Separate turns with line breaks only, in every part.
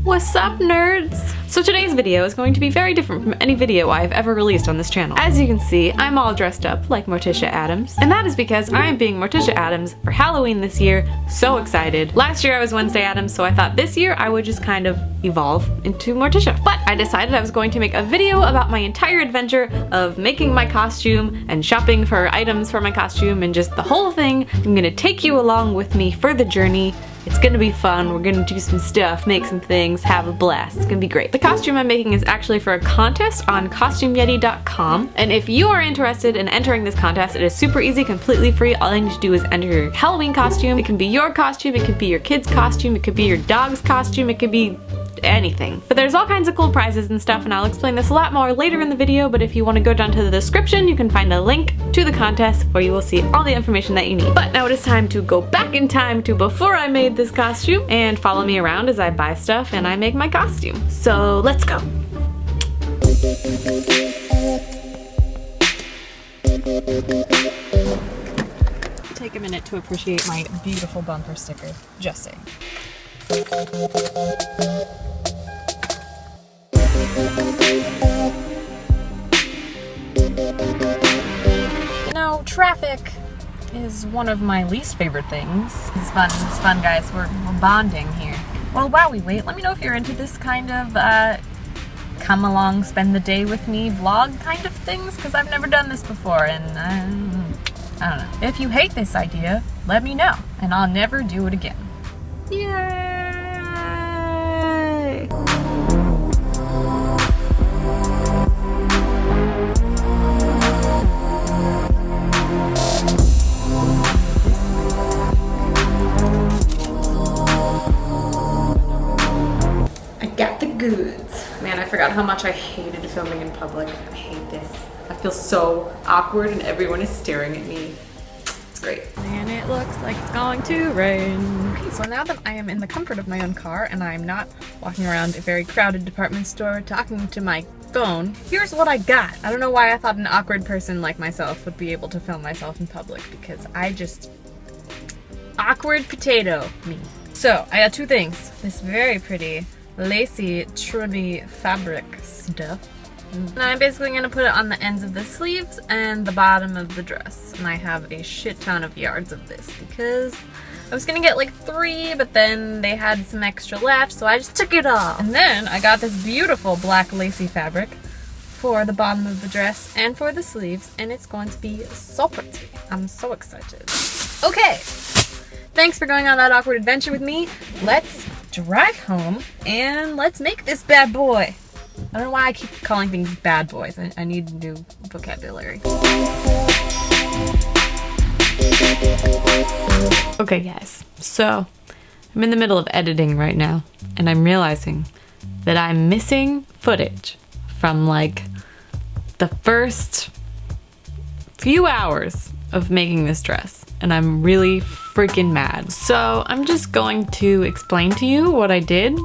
What's up, nerds? So today's video is going to be very different from any video I've ever released on this channel. As you can see, I'm all dressed up like Morticia Addams, and that is because I am being Morticia Addams for Halloween this year. So excited. Last year I was Wednesday Addams, so I thought this year I would just kind of evolve into Morticia. But I decided I was going to make a video about my entire adventure of making my costume and shopping for items for my costume and just the whole thing. I'm gonna take you along with me for the journey. It's gonna be fun. We're gonna do some stuff, make some things, have a blast. It's gonna be great. The costume I'm making is actually for a contest on CostumeYeti.com, and if you are interested in entering this contest, it is super easy, completely free. All you need to do is enter your Halloween costume. It can be your costume, it could be your kid's costume, it could be your dog's costume, it could be anything. But there's all kinds of cool prizes and stuff, and I'll explain this a lot more later in the video, but if you want to go down to the description, you can find a link to the contest where you will see all the information that you need. But now it is time to go back in time to before I made this costume and follow me around as I buy stuff and I make my costume. So let's go. Take a minute to appreciate my beautiful bumper sticker. Just saying. You know, traffic is one of my least favorite things. It's fun guys, we're bonding here. Well, while we wait, let me know if you're into this kind of come along, spend the day with me vlog kind of things, because I've never done this before, and I don't know. If you hate this idea, let me know, and I'll never do it again. Yay! Got the goods. Man, I forgot how much I hated filming in public. I hate this. I feel so awkward and everyone is staring at me. It's great. And it looks like it's going to rain. Okay, so now that I am in the comfort of my own car and I'm not walking around a very crowded department store talking to my phone, here's what I got. I don't know why I thought an awkward person like myself would be able to film myself in public, because I just... awkward potato me. So, I got two things. This very pretty lacy trimmy fabric stuff, and I'm basically gonna put it on the ends of the sleeves and the bottom of the dress, and I have a shit ton of yards of this because I was gonna get like 3, but then they had some extra left, so I just took it all. And then I got this beautiful black lacy fabric for the bottom of the dress and for the sleeves, and it's going to be so pretty. I'm so excited. Okay, thanks for going on that awkward adventure with me. Let's drive home and let's make this bad boy. I don't know why I keep calling things bad boys. I need new vocabulary. Okay guys, so I'm in the middle of editing right now and I'm realizing that I'm missing footage from like the first few hours of making this dress, and I'm really freaking mad. So I'm just going to explain to you what I did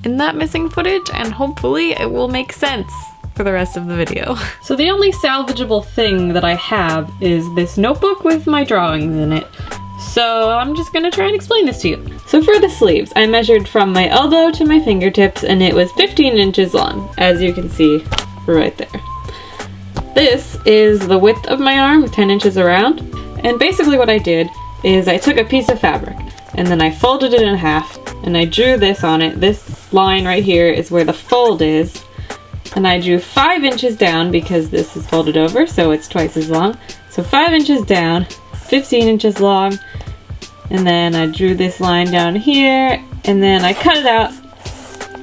in that missing footage, and hopefully it will make sense for the rest of the video. So the only salvageable thing that I have is this notebook with my drawings in it. So I'm just gonna try and explain this to you. So for the sleeves, I measured from my elbow to my fingertips, and it was 15 inches long, as you can see right there. This is the width of my arm, 10 inches around. And basically what I did is I took a piece of fabric and then I folded it in half and I drew this on it. This line right here is where the fold is. And I drew 5 inches down because this is folded over, so it's twice as long. So 5 inches down, 15 inches long. And then I drew this line down here and then I cut it out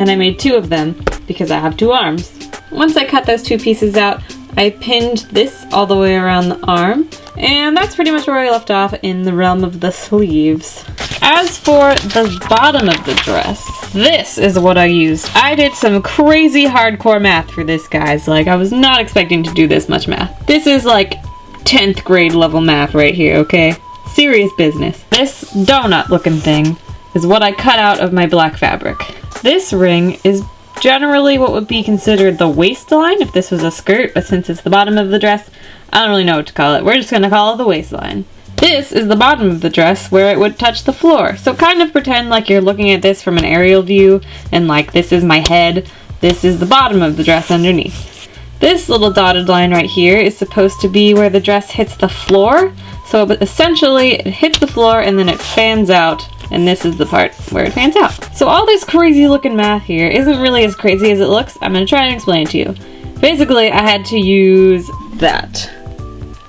and I made 2 of them because I have 2 arms. Once I cut those 2 pieces out, I pinned this all the way around the arm, and that's pretty much where I left off in the realm of the sleeves. As for the bottom of the dress, this is what I used. I did some crazy hardcore math for this, guys. Like, I was not expecting to do this much math. This is like 10th grade level math right here, okay? Serious business. This donut looking thing is what I cut out of my black fabric. This ring is generally what would be considered the waistline if this was a skirt, but since it's the bottom of the dress, I don't really know what to call it. We're just gonna call it the waistline. This is the bottom of the dress where it would touch the floor. So kind of pretend like you're looking at this from an aerial view and like this is my head, this is the bottom of the dress underneath. This little dotted line right here is supposed to be where the dress hits the floor. So essentially it hits the floor and then it fans out, and this is the part where it fans out. So all this crazy looking math here isn't really as crazy as it looks. I'm going to try and explain it to you. Basically I had to use that.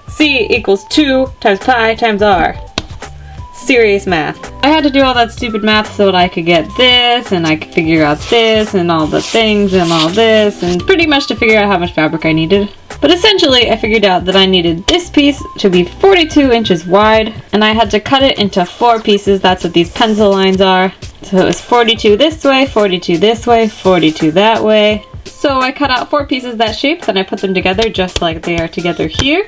C equals 2 times pi times r. Serious math. I had to do all that stupid math so that I could get this, and I could figure out this, and all the things, and all this, and pretty much to figure out how much fabric I needed. But essentially, I figured out that I needed this piece to be 42 inches wide, and I had to cut it into 4 pieces. That's what these pencil lines are. So it was 42 this way, 42 this way, 42 that way. So I cut out 4 pieces that shape, then I put them together just like they are together here.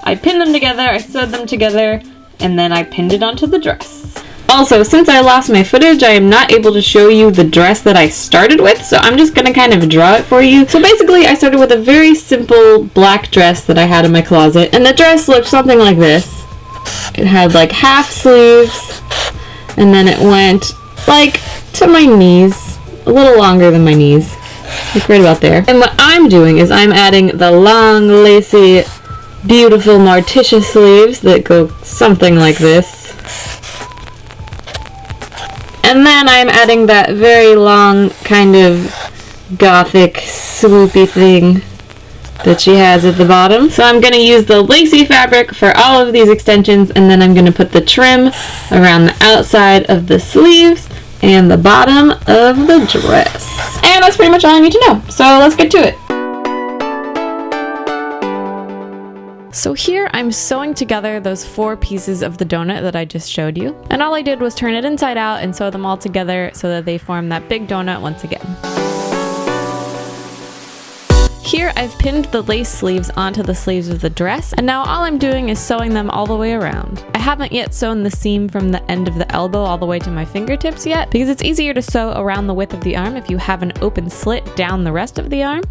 I pinned them together, I sewed them together, and then I pinned it onto the dress. Also, since I lost my footage, I am not able to show you the dress that I started with, so I'm just gonna kind of draw it for you. So basically, I started with a very simple black dress that I had in my closet, and the dress looked something like this. It had like half sleeves, and then it went like to my knees, a little longer than my knees, like right about there. And what I'm doing is I'm adding the long, lacy, beautiful Morticia sleeves that go something like this. And then I'm adding that very long, kind of gothic, swoopy thing that she has at the bottom. So I'm going to use the lacy fabric for all of these extensions, and then I'm going to put the trim around the outside of the sleeves and the bottom of the dress. And that's pretty much all I need to know. So let's get to it. So here I'm sewing together those 4 pieces of the donut that I just showed you. And all I did was turn it inside out and sew them all together so that they form that big donut once again. Here I've pinned the lace sleeves onto the sleeves of the dress, and now all I'm doing is sewing them all the way around. I haven't yet sewn the seam from the end of the elbow all the way to my fingertips yet, because it's easier to sew around the width of the arm if you have an open slit down the rest of the arm.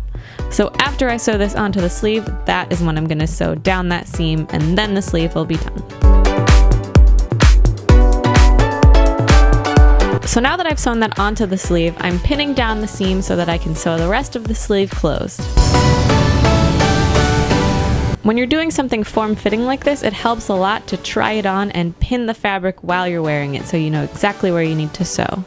So after I sew this onto the sleeve, that is when I'm going to sew down that seam, and then the sleeve will be done. So now that I've sewn that onto the sleeve, I'm pinning down the seam so that I can sew the rest of the sleeve closed. When you're doing something form-fitting like this, it helps a lot to try it on and pin the fabric while you're wearing it so you know exactly where you need to sew.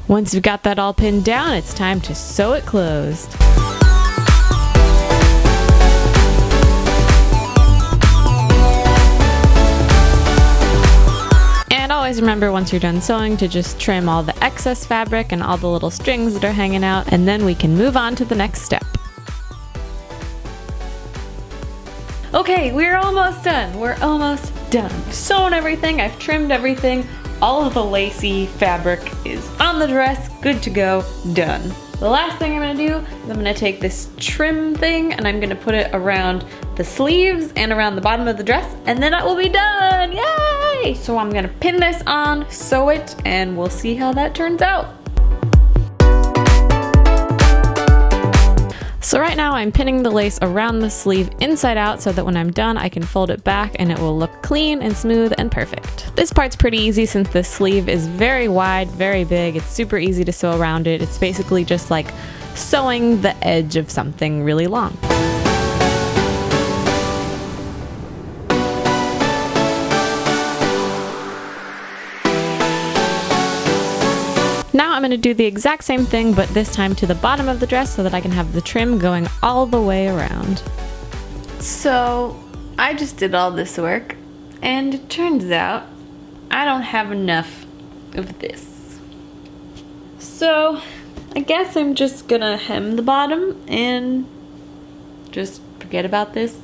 Once you've got that all pinned down, it's time to sew it closed. And always remember, once you're done sewing, to just trim all the excess fabric and all the little strings that are hanging out, and then we can move on to the next step. Okay, we're almost done. We're almost done. I've sewn everything, I've trimmed everything. All of the lacy fabric is on the dress, good to go, done. The last thing I'm gonna do is I'm gonna take this trim thing and I'm gonna put it around the sleeves and around the bottom of the dress, and then it will be done, yay! So I'm gonna pin this on, sew it, and we'll see how that turns out. So right now I'm pinning the lace around the sleeve inside out so that when I'm done I can fold it back and it will look clean and smooth and perfect. This part's pretty easy since the sleeve is very wide, very big. It's super easy to sew around it. It's basically just like sewing the edge of something really long. Now I'm going to do the exact same thing, but this time to the bottom of the dress so that I can have the trim going all the way around. So I just did all this work, and it turns out I don't have enough of this. So I guess I'm just gonna hem the bottom and just forget about this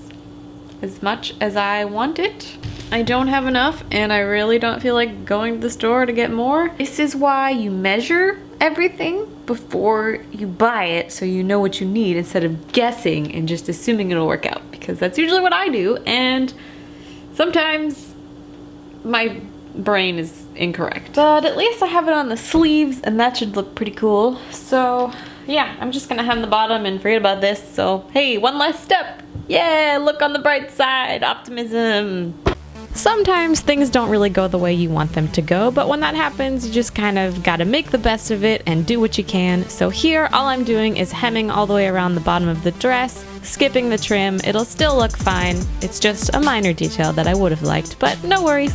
as much as I want it. I don't have enough, and I really don't feel like going to the store to get more. This is why you measure everything before you buy it so you know what you need instead of guessing and just assuming it'll work out, because that's usually what I do, and sometimes my brain is incorrect. But at least I have it on the sleeves, and that should look pretty cool. So yeah, I'm just gonna hem the bottom and forget about this. So hey, one less step. Yeah, look on the bright side, optimism. Sometimes things don't really go the way you want them to go, but when that happens, you just kind of gotta make the best of it and do what you can. So here, all I'm doing is hemming all the way around the bottom of the dress, skipping the trim. It'll still look fine. It's just a minor detail that I would have liked, but no worries.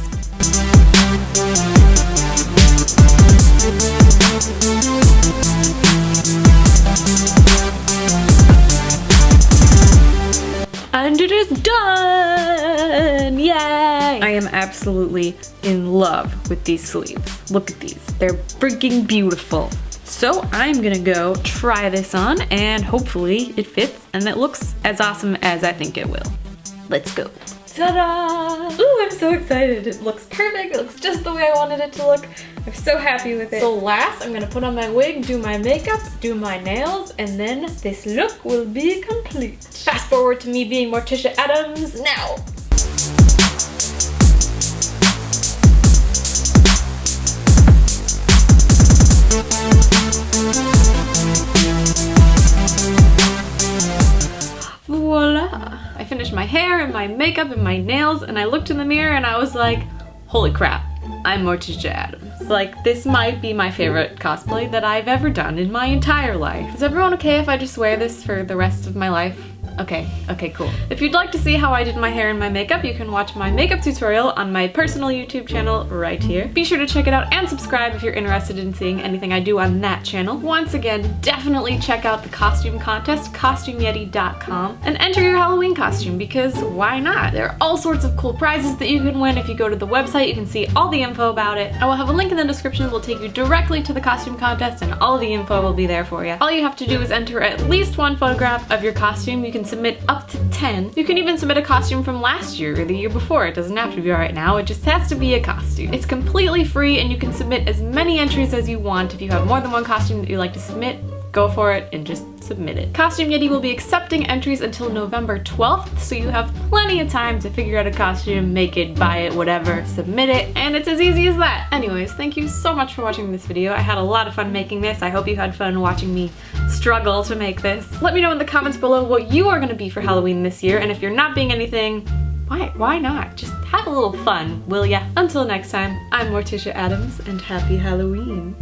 And it is done! Yay! I am absolutely in love with these sleeves. Look at these. They're freaking beautiful. So I'm gonna go try this on and hopefully it fits and it looks as awesome as I think it will. Let's go. Ta-da! Ooh, I'm so excited. It looks perfect. It looks just the way I wanted it to look. I'm so happy with it. So last, I'm gonna put on my wig, do my makeup, do my nails, and then this look will be complete. Fast forward to me being Morticia Addams now. Voila! I finished my hair and my makeup and my nails and I looked in the mirror and I was like, holy crap, I'm Morticia Addams. Like, this might be my favorite cosplay that I've ever done in my entire life. Is everyone okay if I just wear this for the rest of my life? Okay, cool. If you'd like to see how I did my hair and my makeup, you can watch my makeup tutorial on my personal YouTube channel right here. Be sure to check it out and subscribe if you're interested in seeing anything I do on that channel. Once again, definitely check out the costume contest, costumeyeti.com, and enter your Halloween costume because why not? There are all sorts of cool prizes that you can win. If you go to the website, you can see all the info about it. I will have a link in the description that will take you directly to the costume contest and all the info will be there for you. All you have to do is enter at least one photograph of your costume. You can submit up to 10. You can even submit a costume from last year or the year before. It doesn't have to be right now, it just has to be a costume. It's completely free and you can submit as many entries as you want. If you have more than one costume that you like to submit, go for it and just submit it. Costume Yeti will be accepting entries until November 12th, so you have plenty of time to figure out a costume, make it, buy it, whatever, submit it, and it's as easy as that. Anyways, thank you so much for watching this video. I had a lot of fun making this. I hope you had fun watching me struggle to make this. Let me know in the comments below what you are gonna be for Halloween this year, and if you're not being anything, why not? Just have a little fun, will ya? Until next time, I'm Morticia Addams, and happy Halloween.